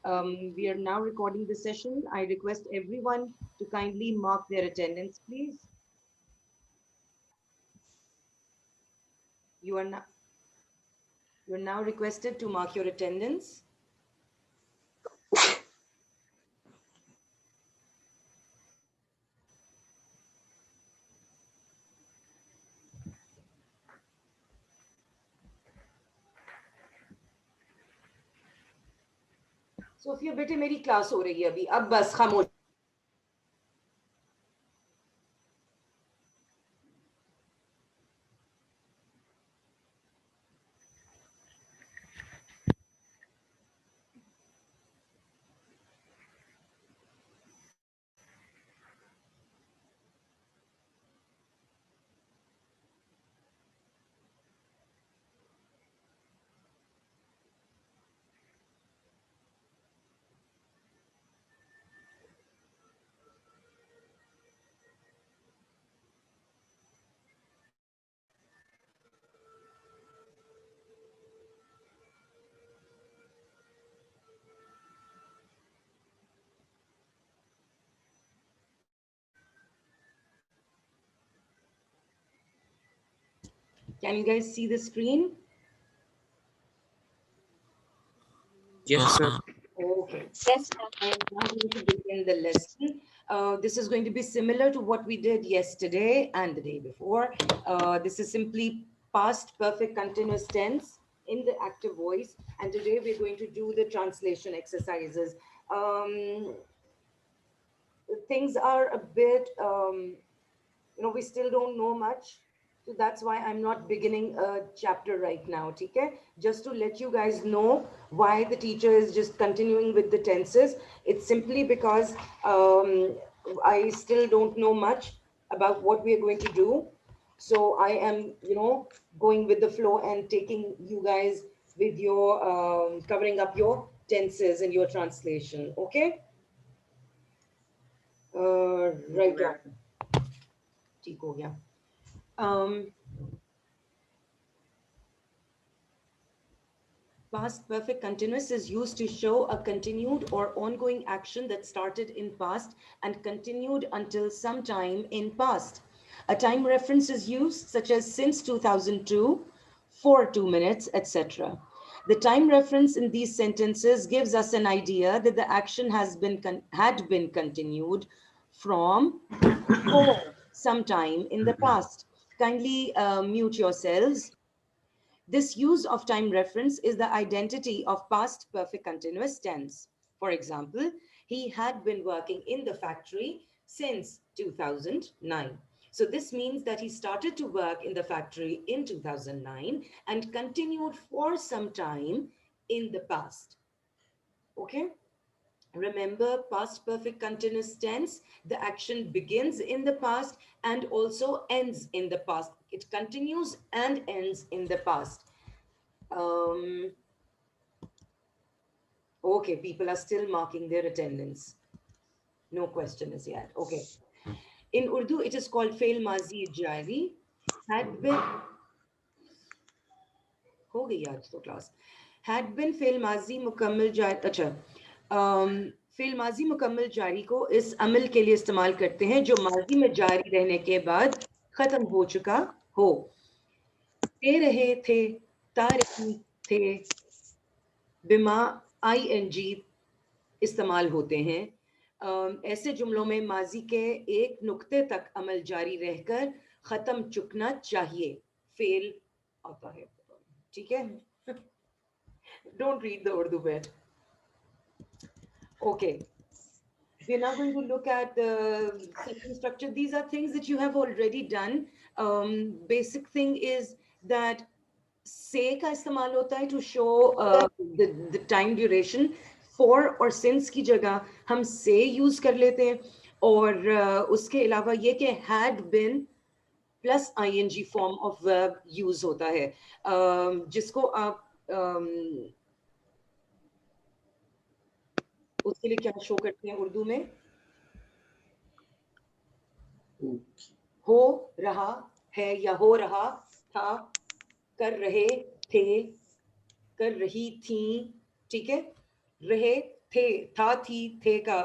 We are now recording the session. I request everyone to kindly mark their attendance, please. You are now requested to mark your attendance. Sophia बेटे मेरी class हो रही है अभी, अब बस खामोश। Can you guys see the screen? Yes, sir. Okay. Yes, I am now going to begin the lesson. This is going to be similar to what we did yesterday and the day before. This is simply past perfect continuous tense in the active voice. And today we're going to do the translation exercises. Things are a bit, we still don't know much. So that's why I'm not beginning a chapter right now, okay? Just to let you guys know why the teacher is just continuing with the tenses. It's simply because I still don't know much about what we are going to do. So I am, going with the flow and taking you guys with your, covering up your tenses and your translation, okay? Right on. ठीक हो गया. Past perfect continuous is used to show a continued or ongoing action that started in past and continued until some time in past. A time reference is used, such as since 2002, for 2 minutes, etc. The time reference in these sentences gives us an idea that the action had been continued from for some time in the past. Kindly mute yourselves. This use of time reference is the identity of past perfect continuous tense. For example, he had been working in the factory since 2009. So this means that he started to work in the factory in 2009 and continued for some time in the past. Okay? Remember, past perfect continuous tense, the action begins in the past and also ends in the past. It continues and ends in the past. Okay, people are still marking their attendance. No question is yet. Okay. In Urdu, it is called fail mazi jari. Had been, हो गई आज तो class. Had been fail mazi मुकम्मल जारी. अच्छा. Fail माजी मुकम्मल जारी को इस अमल के लिए इस्तेमाल करते हैं जो माजी में जारी रहने के बाद खत्म हो चुका हो. दे रहे थे, ता रही थे, बिमा आईएनजी इस्तेमाल होते हैं. ऐसे जुमलों में माजी के एक नुक्ते तक अमल जारी रहकर खत्म चुकना चाहिए. फेल आता है, ठीक है? Don't read the Urdu bit. Okay. We're now going to look at the sentence structure. These are things that you have already done. Basic thing is that say का इस्तेमाल होता है to show the time duration. For और since की जगह हम say use कर लेते हैं. और उसके अलावा ये कि had been plus ing form of verb use होता है. जिसको आप उसके लिए क्या शो करते हैं उर्दू में? हो रहा है या हो रहा था, कर रहे थे, कर रही थी, ठीक है? रहे थे, था, थी, थे का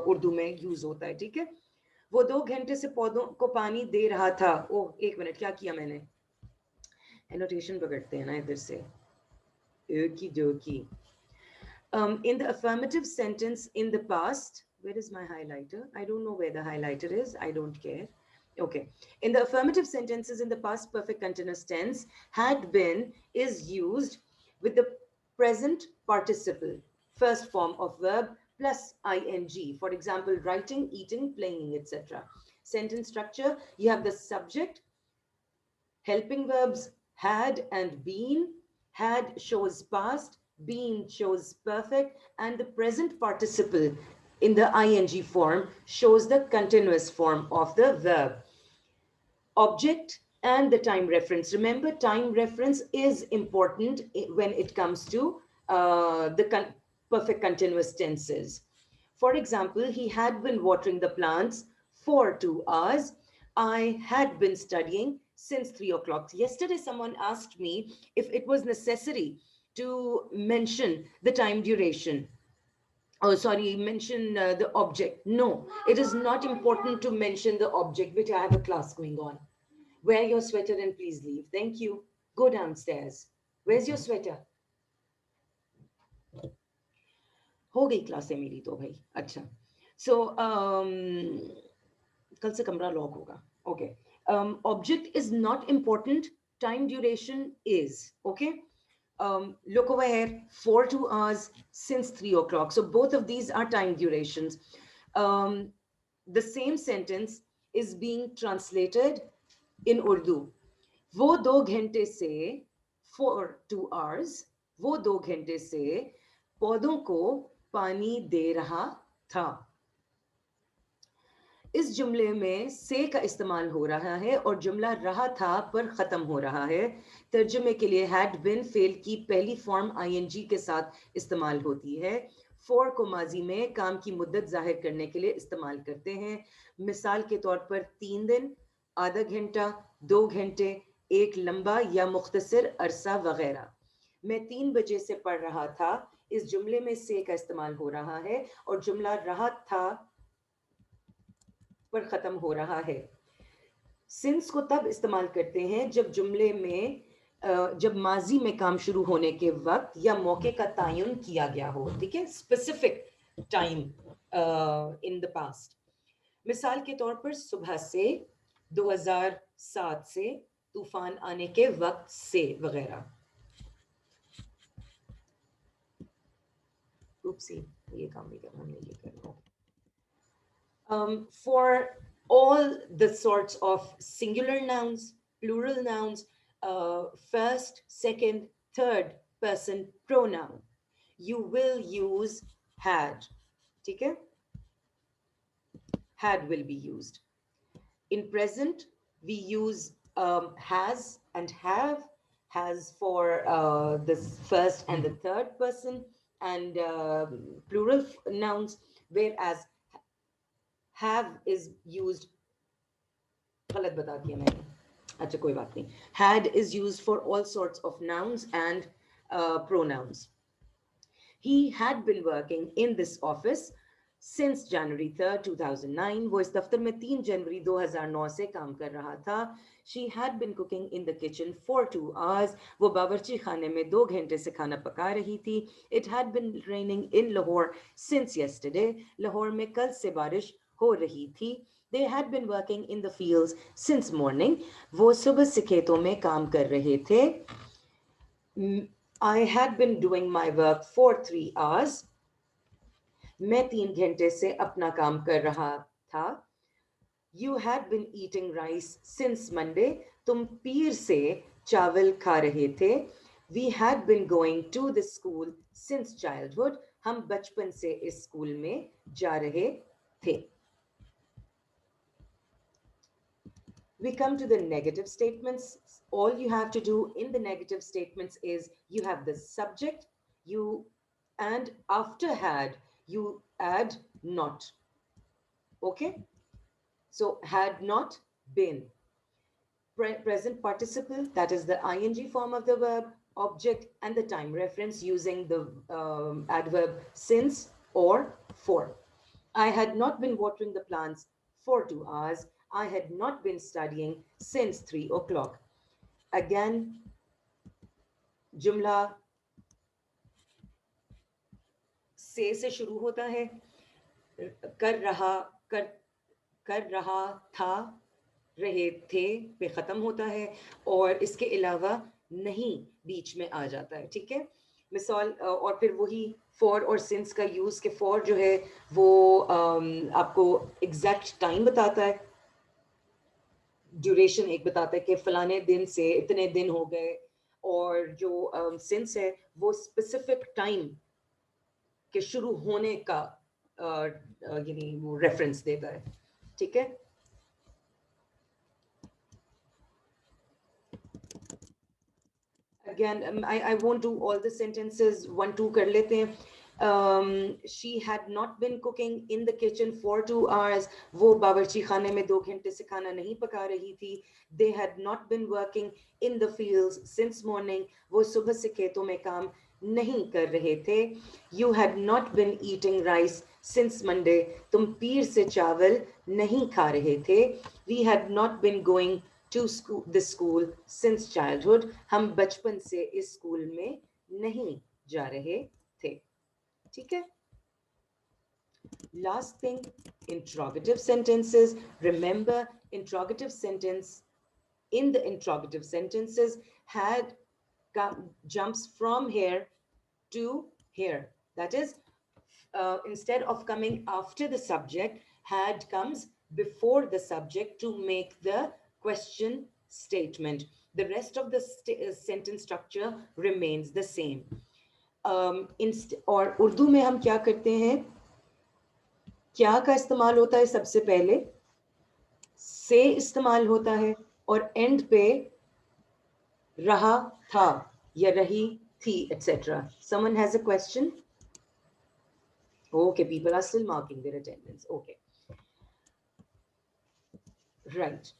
उर्दू में यूज होता है, ठीक है। वो 2 घंटे से पौधों को पानी दे रहा था। ओह, 1 मिनट, क्या किया मैंने, एनोटेशन पकड़ते हैं ना इधर से, की जो की। In the affirmative sentence in the past, where is my highlighter? I don't know where the highlighter is. I don't care. Okay. In the affirmative sentences in the past perfect continuous tense, had been is used with the present participle, first form of verb plus ing. For example, writing, eating, playing, etc. Sentence structure, you have the subject, helping verbs had and been. Had shows past, been shows perfect, and the present participle in the ing form shows the continuous form of the verb. Object and the time reference. Remember, time reference is important when it comes to the perfect continuous tenses. For example, he had been watering the plants for 2 hours. I had been studying since 3 o'clock. Yesterday, someone asked me if it was necessary to mention the time duration. Oh, sorry, mention the object. No, it is not important to mention the object, which I have a class going on. Wear your sweater and please leave. Thank you. Go downstairs. Where's your sweater? हो गई class है मेरी तो भाई, अच्छा। सो कल से कमरा लॉक होगा, okay. Object is not important, time duration is, okay. Look over here, 4 2 hours since 3 o'clock. So both of these are time durations. Um, the same sentence is being translated in Urdu. वो 2 घंटे से, for 2 hours, वो 2 घंटे से पौधों को पानी दे रहा था। इस जुमले में से का इस्तेमाल हो रहा है और जुमला रहा था पर खत्म हो रहा है। तर्जुमे के लिए हैड बिन फेल की पहली फॉर्म आईएनजी के साथ इस्तेमाल होती है। फॉर को माजी में काम की मुद्दत जाहिर करने के लिए इस्तेमाल करते हैं। मिसाल के तौर पर 3 दिन, आधा घंटा, 2 घंटे, एक लंबा या मुख्तसर अरसा वगैरह। मैं 3 बजे से पढ़ रहा था, इस जुमले में से का इस्तेमाल हो रहा है और जुमला रहा था पर खत्म हो रहा है। सिंस को तब इस्तेमाल करते हैं जब जुमले में जब माजी में काम शुरू होने के वक्त या मौके का तयन किया गया हो, ठीक है, specific time in the past. मिसाल के तौर पर सुबह से, 2007 से, तूफान आने के वक्त से वगैरह। ये काम नहीं करना, हमने ये करना। For all the sorts of singular nouns, plural nouns, first, second, third person pronoun, you will use had. Okay? Had will be used. In present, we use has and have. Has for the first and the third person, and plural nouns, whereas have is used, गलत बता दिया मैंने, अच्छा कोई बात नहीं। had is used for all sorts of nouns and pronouns. He had been working in this office since January 3rd, 2009. वो इस दफ्तर में 3 जनवरी 2009 से काम कर रहा था। She had been cooking in the kitchen for 2 hours. वो बावर्ची खाने में 2 घंटे से खाना पका रही थी। It had been raining in Lahore since yesterday. Lahore में कल से बारिश हो रही थी। They had been working in the fields since morning. वो सुबह से खेतों में काम कर रहे थे। I had been doing my work for 3 hours. मैं 3 घंटे से अपना काम कर रहा था। You had been eating rice since Monday. तुम पीर से चावल खा रहे थे। We had been going to the school since childhood. हम बचपन से इस स्कूल में जा रहे थे। We come to the negative statements. All you have to do in the negative statements is you have the subject, and after had, you add not. Okay? So had not been. Present participle, that is the ing form of the verb, object and the time reference using the adverb since or for. I had not been watering the plants for 2 hours. I had not been studying since 3 o'clock. Again, जुमला से शुरू होता है, कर रहा कर कर रहा था, रहे थे पे खत्म होता है, और इसके अलावा नहीं बीच में आ जाता है, ठीक है। मिसाल और फिर वही फॉर और सिंस का यूज के फॉर जो है वो आपको एग्जैक्ट टाइम बताता है, ड्यूरेशन एक बताता है कि फलाने दिन से इतने दिन हो गए, और जो सिंस है वो स्पेसिफिक टाइम के शुरू होने का यानी वो रेफरेंस देता है, ठीक है। Again, I won't do all the sentences, one, two kar lete hain. She had not been cooking in the kitchen for 2 hours. वो बावर्ची खाने में 2 घंटे से खाना नहीं पका रही थी. They had not been working in the fields since morning. वो सुबह से खेतों में काम नहीं कर रहे थे. You had not been eating rice since Monday. तुम पीर से चावल नहीं खा रहे थे. We had not been going to school, this school since childhood. हम बचपन से इस स्कूल में नहीं जा रहे थे, ठीक है। Last thing, interrogative sentences. Remember, interrogative sentence, in the interrogative sentences had jumps from here to here. That is, instead of coming after the subject, had comes before the subject to make the question statement. The rest of the sentence structure remains the same. और उर्दू में हम क्या करते हैं, क्या का इस्तेमाल होता है सबसे पहले, से इस्तेमाल होता है, और एंड पे रहा था या रही थी, etc. Someone has a question? Okay, people are still marking their attendance. Okay. Right.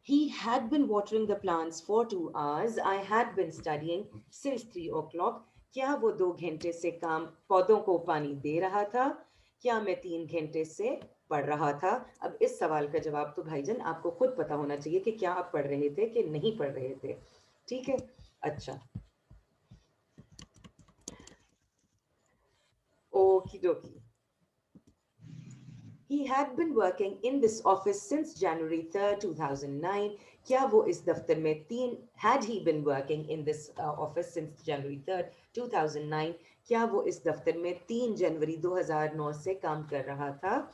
He had been watering the plants for 2 hours. I had been studying since 3 o'clock. क्या वो 2 घंटे से काम पौधों को पानी दे रहा था? क्या मैं 3 घंटे से पढ़ रहा था? अब इस सवाल का जवाब तो भाईजान आपको खुद पता होना चाहिए कि क्या आप पढ़ रहे थे कि नहीं पढ़ रहे थे, ठीक है। अच्छा, ओकी डोकी। He had been working in this office since January 3rd, 2009. क्या वो इस दफ्तर में had he been working in this office since January 3rd, 2009? क्या वो इस दफ्तर में 3 जनवरी 2009 से काम कर रहा था?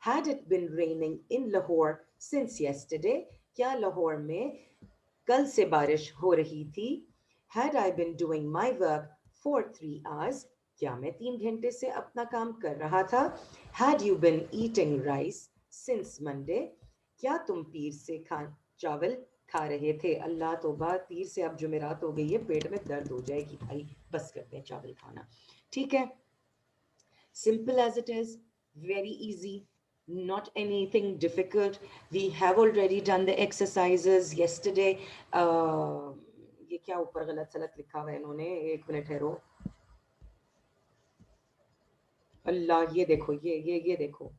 Had it been raining in Lahore since yesterday? क्या लाहौर में कल से बारिश हो रही थी? Had I been doing my work for 3 hours? क्या मैं 3 घंटे से अपना काम कर रहा था? Had you been eating rice since Monday? क्या तुम पीर से चावल खा रहे थे? अल्लाह तौबा, पीर से अब जुमेरात हो गई है, पेट में दर्द हो जाएगी भाई, बस करते हैं चावल खाना, ठीक है। Simple as it is, very easy, not anything difficult. We have already done the exercises yesterday. ये क्या ऊपर गलत सलत लिखा हुआ है इन्होंने, एक मिनट ठहरो। अल्लाह, ये देखो, ये देखो,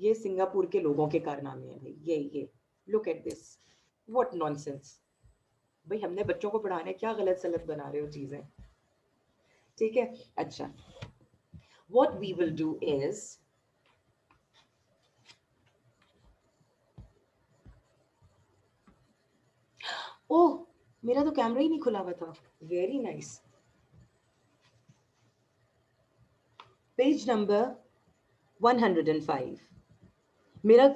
ये सिंगापुर के लोगों के कारनामे हैं भाई, ये look at this, what nonsense. भाई हमने बच्चों को पढ़ाने, क्या गलत सलत बना रहे हो चीजें, ठीक है। अच्छा, what we will do is, ओह मेरा तो कैमरा ही नहीं खुला हुआ था, वेरी नाइस। पेज नंबर 105, मेरा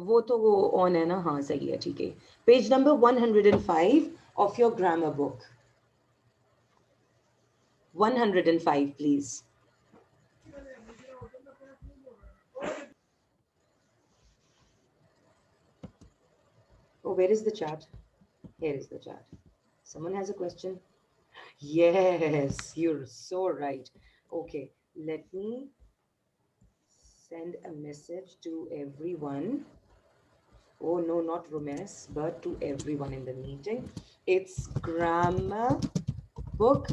वो तो वो ऑन है ना, हाँ सही है, ठीक है। Page number 105 of your grammar book, 105 please. Oh, where is the chat? Here is the chat. Someone has a question? Yes, you're so right. Okay, let me send a message to everyone. Oh no, not Romesh, but to everyone in the meeting. It's grammar book,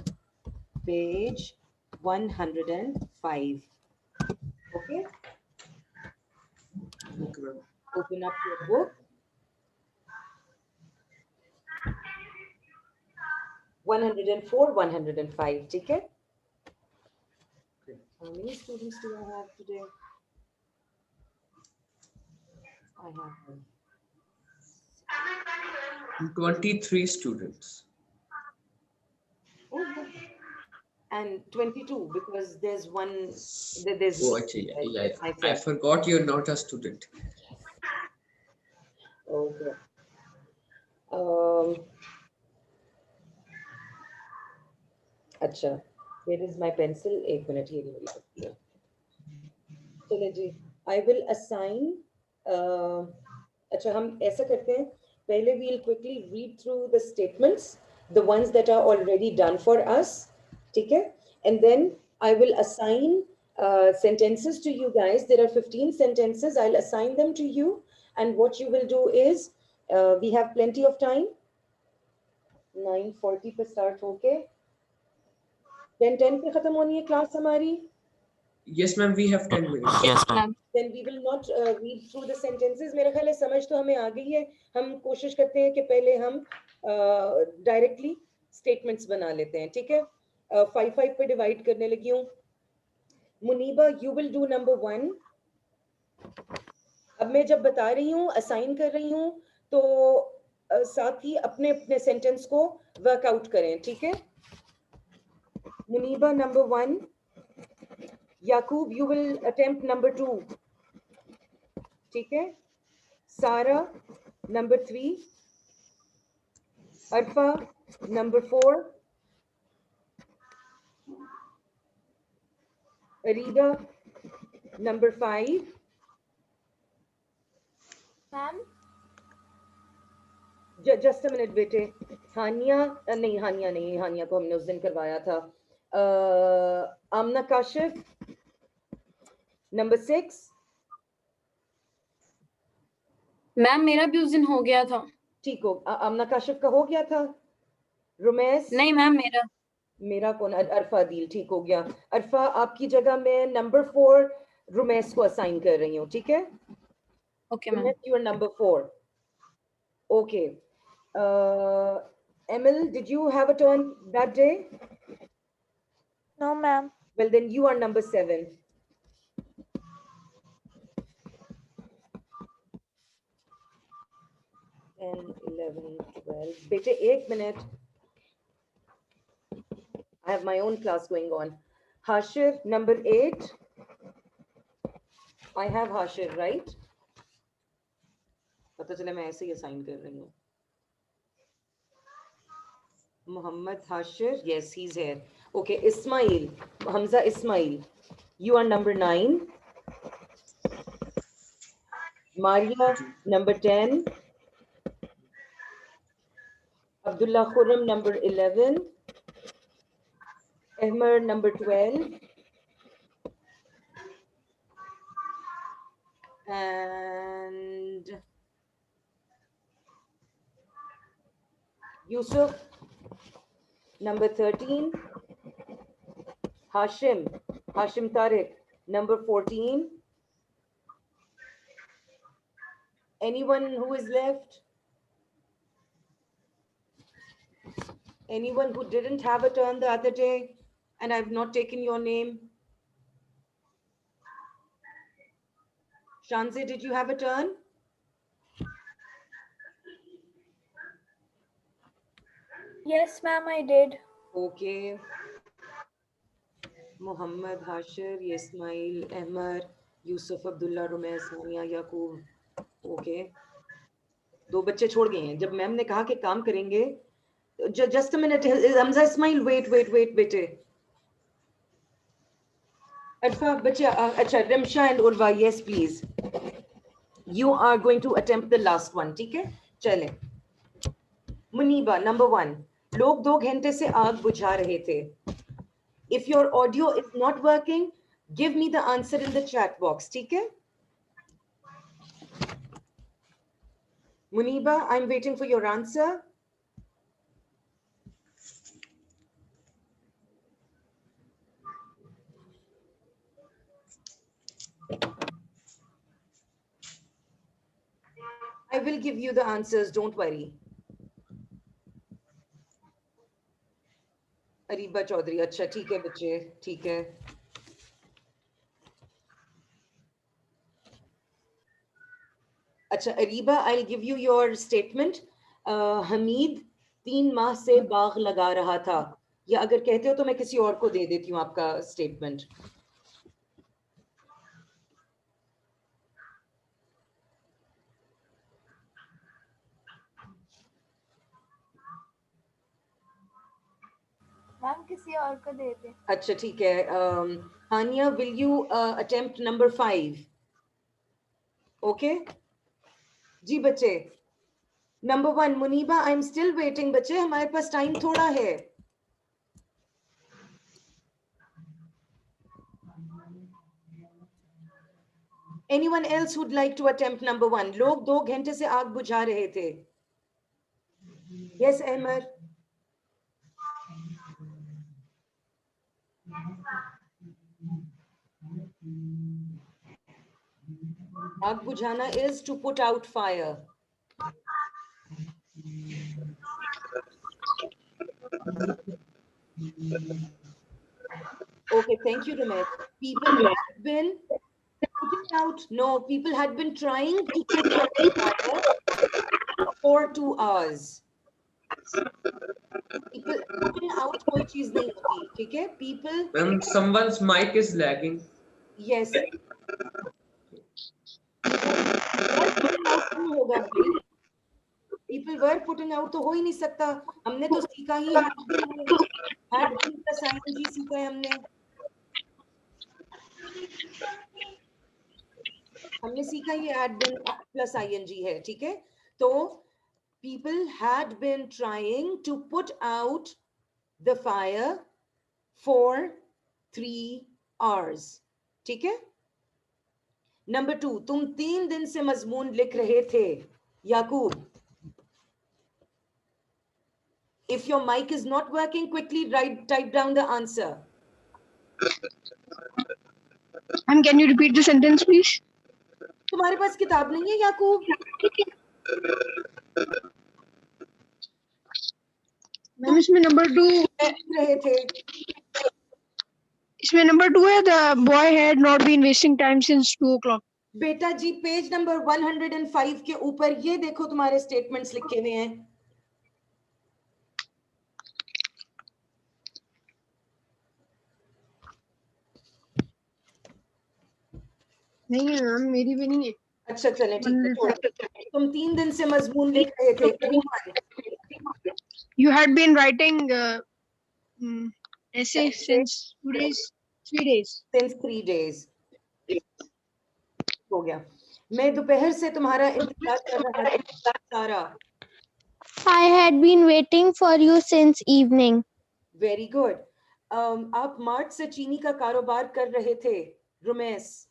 page 105. Okay, Okay, ma'am. open up your book. 104, 105. ठीक है? How many students do I have today? I have 23 students. oh, good. And 22 because there's one. There's Oh, me. actually, yeah, Right? yeah, That's yeah. I myself. forgot you're not a student. Okay. Um. अच्छा. Where is my pencil? एक minute ये नहीं सकती है. चलिए जी. I will assign. अच्छा हम ऐसा करते हैं. पहले we'll quickly read through the statements, the ones that are already done for us. ठीक है? And then I will assign sentences to you guys. There are 15 sentences. I'll assign them to you. And what you will do is, we have plenty of time. 9:40 पे start होके 10:10 पे खत्म होनी है class हमारी. Yes, ma'am, we have 10 minutes. Yes, ma'am. Then we will not read through the sentences. मेरा ख्याल है समझ तो हमें आ गई है. हम कोशिश करते हैं कि पहले हम डायरेक्टली स्टेटमेंट्स बना लेते हैं. ठीक है? 5-5 पे डिवाइड करने लगी हूँ. Muniba, you will do number 1. अब मैं जब बता रही हूँ, असाइन कर रही हूँ, तो साथ ही अपने अपने सेंटेंस को वर्कआउट करें. ठीक है? Muniba number 1. Yaqub, you will attempt number 2. ठीक है? Sara, number 3. Arfa, number 4. Arida, number 5. Ma'am, Just a minute, बेटे. हानिया नहीं, हानिया नहीं, हानिया को हमने उस दिन करवाया था. आमना काशिफ, number 6. मैम मेरा भी उस दिन हो गया था. ठीक हो. आमना काशिफ का हो गया था. रुमैस, नहीं मैम मेरा. मेरा कौन? अरफा दिल. ठीक हो गया. अरफा, आपकी जगह मैं number 4 रुमैस को असाइन कर रही हूँ. ठीक है? Okay ma'am. Rumesh, you are number 4. Okay. Emil, did you have a turn that day? No, ma'am. Well, then you are number 7. And 11, 12. Bete, 1 minute. I have my own class going on. Hashir, number 8. I have Hashir, right? पता चला मैं ऐसे ही assign कर रही हूँ. Muhammad Hashir, yes, he's here. Okay, Ismail, Hamza Ismail, you are number 9. Maria, number 10. Abdullah Khurram, number 11. Ahmer, number 12. And Yusuf, number 13. Hashim Tariq, number 14. Anyone who is left? Anyone who didn't have a turn the other day and I've not taken your name? Shanzi, did you have a turn? Yes, ma'am, I did. Okay. Muhammad Hashir, Ismail, Ahmar, Yusuf, Abdullah, Rumesh, Sania, Yaqub. Okay. 2 बच्चे छोड़ गए हैं. जब ma'am ने कहा कि काम करेंगे, just a minute, Hamza Ismail, wait, बेटे. Arfa, बच्चे, अच्छा, Rimsha and Urva, yes, please. You are going to attempt the last one, ठीक है? चले. Muniba, number 1. लोग 2 घंटे से आग बुझा रहे थे. If your audio is not working, give me the answer in the chat box, ठीक है? Muniba, I'm waiting for your answer. I will give you the answers, don't worry. Areeba Chaudhary, अच्छा ठीक है बच्चे, ठीक है. अच्छा Areeba, I'll give you your statement. Hamid 3 माह से बाग लगा रहा था. या अगर कहते हो तो मैं किसी और को दे देती हूँ आपका स्टेटमेंट. मैम किसी और को दे दे. अच्छा ठीक है. हानिया, will you attempt number 5? Okay? जी बच्चे. Number 1, Muniba, I'm still waiting बच्चे, हमारे पास टाइम थोड़ा है. Anyone else would like to attempt number 1? लोग 2 घंटे से आग बुझा रहे थे. Yes, Ahmed. आग बुझाना is to put out fire. Okay, thank you, Ramesh. People had been putting out, no, people had been trying to put out fire for 2 hours. People putting out कोई चीज नहीं होती, ठीक है? People. Ma'am, someone's mic is lagging. Yes. होगा भाई. People were putting out तो हो ही नहीं सकता. हमने तो सीखा ही had been plus ing सीखा है हमने सीखा ये had been plus ing है, ठीक है? तो people had been trying to put out the fire for 3 hours, ठीक है? Number 2, तुम 3 दिन से मजमून लिख रहे थे, याकूब. If your mic is not working, quickly type down the answer. And can you repeat the sentence, please? तुम्हारे पास किताब नहीं है याकूब? मैम इसमें नंबर 2 रहे थे. इसमें नंबर 2 है the boy had not been wasting time since 2 o'clock. बेटा जी पेज नंबर 105 के ऊपर ये देखो तुम्हारे स्टेटमेंट्स लिखे हुए हैं. नहीं है मैम, मेरी भी नहीं है. अच्छा चले ठीक है. तुम 3 दिन से मजमून लिख रहे थे. You had been writing essay since 2 days, 3 days. Since 3 days. हो गया. मैं दोपहर से तुम्हारा इंतजार कर रहा था सारा. I had been waiting for you since evening. Very good. आप मार्च से चीनी का कारोबार कर रहे थे, Rumesh.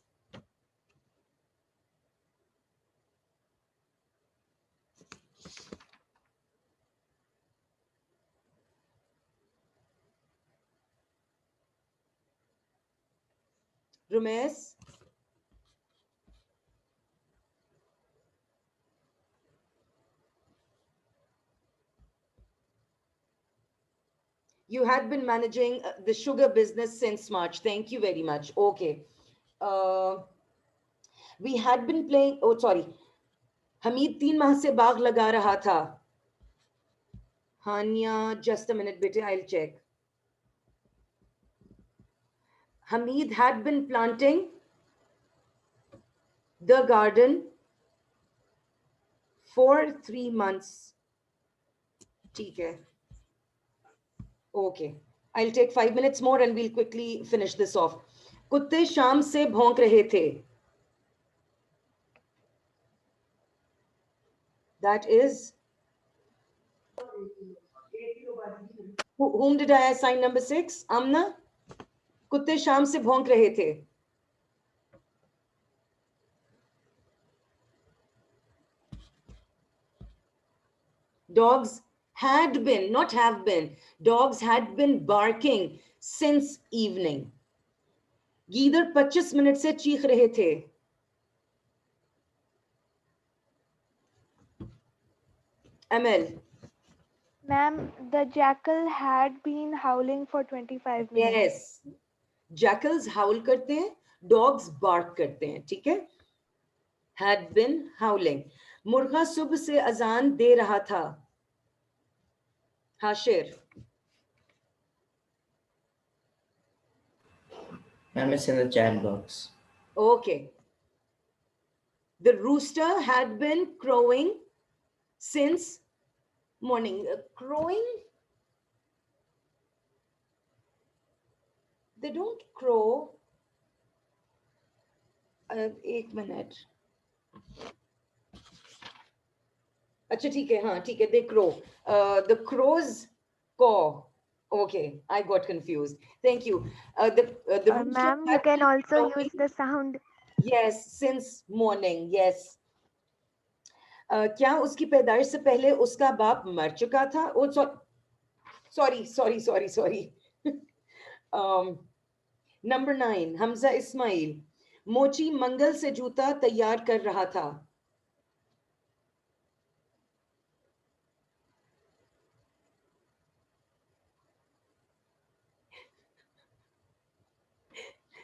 Rumesh, you had been managing the sugar business since March. Thank you very much. Okay. We had been playing, oh sorry. Hamid 3 माह से बाग लगा रहा था. Hania, just a minute, bete, I'll check. Hamid had been planting the garden for 3 months. ठीक है. Okay, I'll take 5 minutes more and we'll quickly finish this off. कुत्ते शाम से भौंक रहे थे. That is, whom did I assign number 6? Amna? कुत्ते शाम से भौंक रहे थे. Dogs had been, not have been, dogs had been barking since evening. गीदड़ 25 मिनट से चीख रहे थे. ML. Ma'am, the jackal had been howling for 25 minutes. Yes. Jackals howl करते हैं, dogs bark करते हैं, ठीक है? Had been howling. मुर्गा सुबह से अजान दे रहा था. Hashir. Ma'am, it's in the chat box. Okay. The rooster had been crowing since morning. Crowing? They don't crow. एक मिनट. अच्छा ठीक है, हाँ ठीक है, they crow. The crows caw. Okay, I got confused. Thank you. The rooster Ma'am, you had can been also crowing- use the sound. Yes, since morning. Yes. क्या उसकी पैदाइश से पहले उसका बाप मर चुका था? Oh, sorry. Number 9, Hamza Ismail. मोची मंगल से जूता तैयार कर रहा था.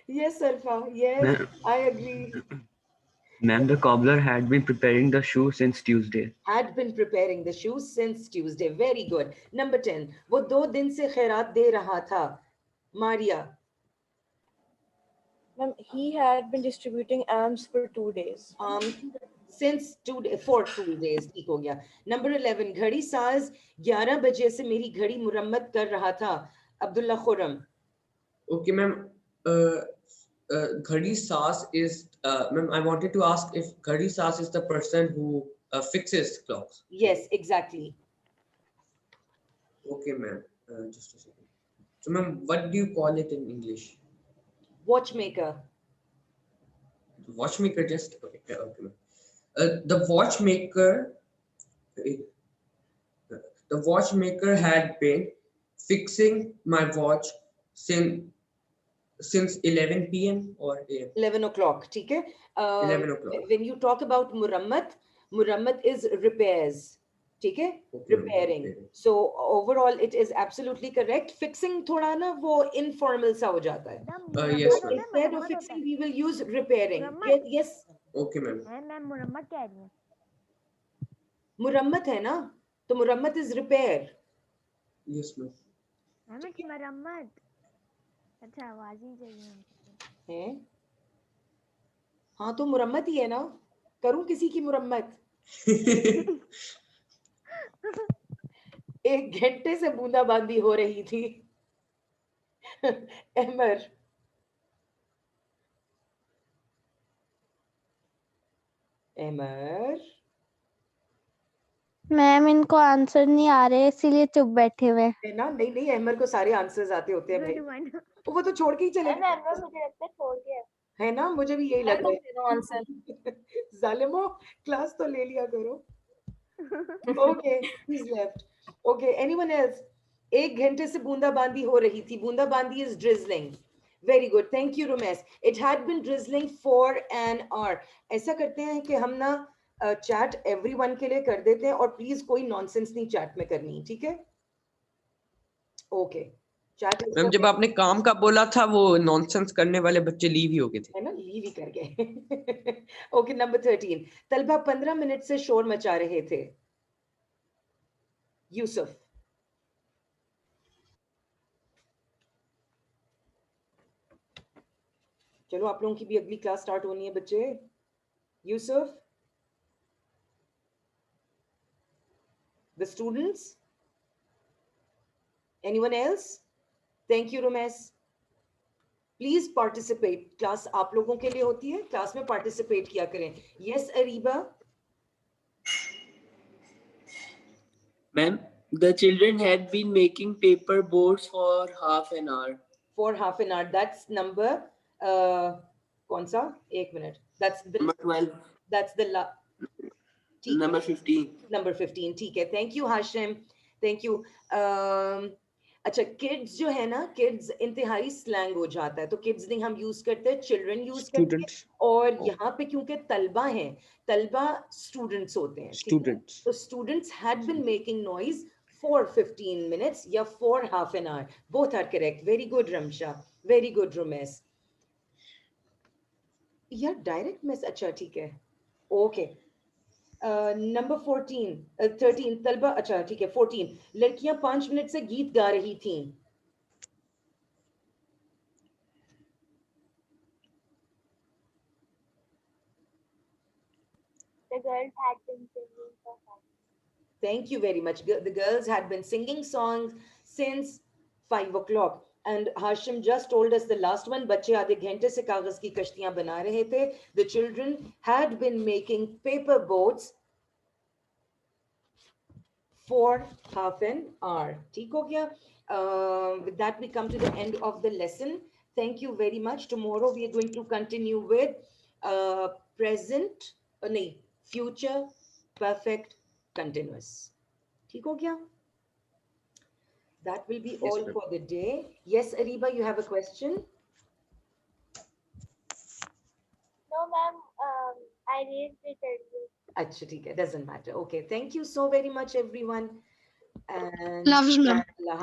Yes, Sarfa. Yes, Ma'am. I agree. Ma'am, the cobbler had been preparing the shoe since Tuesday. Had been preparing the shoes since Tuesday. Very good. Number 10, वो 2 दिन से खैरात दे रहा था. Maria. Ma'am, he had been distributing alms for 2 days. Since 2 days. ठीक हो गया. Number 11, घड़ी साज 11 बजे से मेरी घड़ी मुरम्मत कर रहा था. Abdullah Khurram. Okay, ma'am. Ghadi Saas is, ma'am, I wanted to ask if Ghadi Saas is the person who fixes clocks. Yes, exactly. Okay, ma'am. Just a second. So, ma'am, what do you call it in English? Watchmaker. Watchmaker, just okay, yeah, okay, ma'am. The watchmaker had been fixing my watch since 11 p.m. or a.m. 11 o'clock, ठीक है? 11 o'clock. When you talk about murammat is repairs, ठीक है? Okay, Repairing. repairing. So overall, it is absolutely correct. Fixing थोड़ा ना वो informal सा हो जाता है. Yes, So ma'am. instead of fixing, we will use repairing. मुरम्मत. Yes, Okay, ma'am. मैम मुरम्मत कह रही है. मुरम्मत है ना? तो मुरम्मत is repair. Yes, ma'am. Ma'am it's मुरम्मत. अच्छा आवाज ही चाहिए. है? हाँ तो मुरम्मत ही है ना? करूं किसी की मुरम्मत? 1 घंटे से बूंदाबांदी हो रही थी. अहमर. अहमर. मैम इनको आंसर नहीं आ रहे इसीलिए चुप बैठे हुए. है ना? नहीं अहमर को सारे आंसर्स आते होते हैं भाई. वो तो छोड़ के ही चले मैम मुझे लगता है छोड़ दिया. है ना? मुझे भी यही लग रहा दे दो आंसर. है. जालिमो, क्लास तो ले लिया करो. Okay, he's left. Okay, anyone else? 1 घंटे से बूंदाबांदी हो रही थी. बूंदाबांदी is drizzling. Very good. Thank you, Rumesh. It had been drizzling for an hour. ऐसा करते हैं कि हम ना चैट everyone के लिए कर देते हैं और प्लीज कोई नॉनसेंस नहीं चैट में करनी, ठीक है? ओके. चैट मैम जब आपने काम का बोला था वो नॉनसेंस करने वाले बच्चे लीव ही हो गए थे. है ना, लीव ही कर गए. Okay, number 13. तलबा 15 मिनट से शोर मचा रहे थे. यूसुफ. चलो आप लोगों की भी अगली क्लास स्टार्ट होनी है बच्चे. Yusuf. The students? Anyone else? Thank you, Rumesh. Please participate. Class आप लोगों के लिए होती है, क्लास में पार्टिसिपेट किया करें. Yes, Ariba. Ma'am, the children had been making paper boats for half an hour. For half an hour. That's number. कौन सा? 1 minute. That's the. Number 12. That's the. Number 15. Number 15. ठीक है. Thank you, Hashim. Thank you. अच्छा kids जो है ना, kids इंतहाई slang हो जाता है, तो किड्स नहीं हम यूज करते हैं, चिल्ड्रन यूज करते हैं। Students. और Oh. यहाँ पे क्योंकि तलबा हैं, तलबा स्टूडेंट्स होते हैं, ठीक है? Students. तो students had been making noise for 15 minutes या for half an hour. Both are correct. Very good, Ramsha. Very good, Rumesh. Yeah, direct mess. अच्छा ठीक है. Okay. Number 14, 13, तलबा, अच्छा ठीक है, 14. लड़कियां 5 मिनट से गीत गा रही थीं. The girls had been singing for fun. Thank you very much. The girls had been singing songs since 5 o'clock. And Hashim just told us the last one. बच्चे आधे घंटे से कागज की कश्तियां बना रहे थे. The children had been making paper boats for half an hour. ठीक हो गया? With that, we come to the end of the lesson. Thank you very much. Tomorrow we are going to continue with present, नहीं, future, perfect, continuous. ठीक हो गया? That will be all ma'am. for the day. Yes, Ariba, you have a question? No, ma'am. I raised it earlier. अच्छा ठीक है, doesn't matter. Okay, thank you so very much, everyone. And Loves, ma'am. Allah